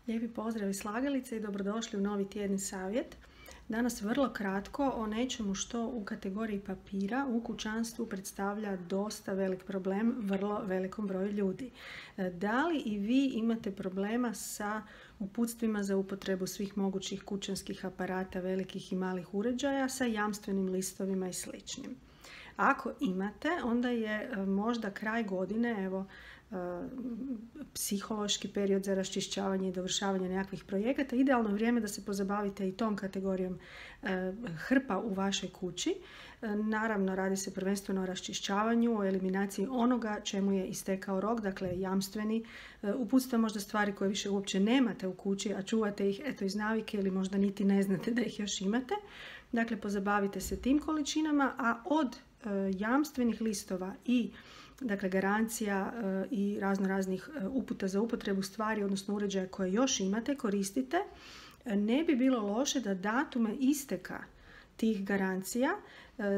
Lijepi pozdrav iz slagalice i dobrodošli u novi tjedni savjet. Danas vrlo kratko o nečemu što u kategoriji papira u kućanstvu predstavlja dosta velik problem vrlo velikom broju ljudi. Da li i vi imate problema sa uputstvima za upotrebu svih mogućih kućanskih aparata, velikih i malih uređaja, sa jamstvenim listovima i sl.? Ako imate, onda je možda kraj godine, psihološki period za raščišćavanje i dovršavanje nekakvih projekata, idealno vrijeme da se pozabavite i tom kategorijom hrpa u vašoj kući. Naravno, radi se prvenstveno o raščišćavanju, o eliminaciji onoga čemu je istekao rok, dakle jamstveni uputstva, možda stvari koje više uopće nemate u kući, a čuvate ih iz navike ili možda niti ne znate da ih još imate. Dakle, pozabavite se tim količinama, a od jamstvenih listova i garancija i raznih uputa za upotrebu stvari, odnosno uređaja koje još imate, koristite. Ne bi bilo loše da datume isteka tih garancija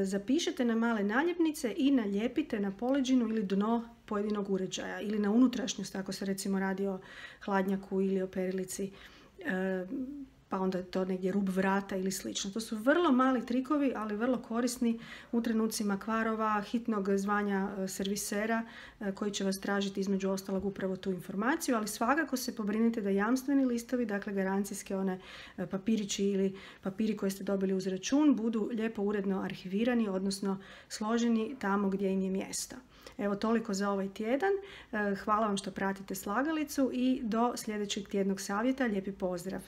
zapišete na male naljepnice i nalijepite na poleđinu ili dno pojedinog uređaja ili na unutrašnjost, ako se recimo radi o hladnjaku ili o perilici, pa onda je to negdje rub vrata ili slično. To su vrlo mali trikovi, ali vrlo korisni u trenucima kvarova, hitnog zvanja servisera koji će vas tražiti između ostalog upravo tu informaciju, ali svakako se pobrinite da jamstveni listovi, dakle garancijske one papirići ili papiri koje ste dobili uz račun, budu lijepo uredno arhivirani, odnosno složeni tamo gdje im je mjesto. Evo, toliko za ovaj tjedan. Hvala vam što pratite slagalicu i do sljedećeg tjednog savjeta. Lijepi pozdrav!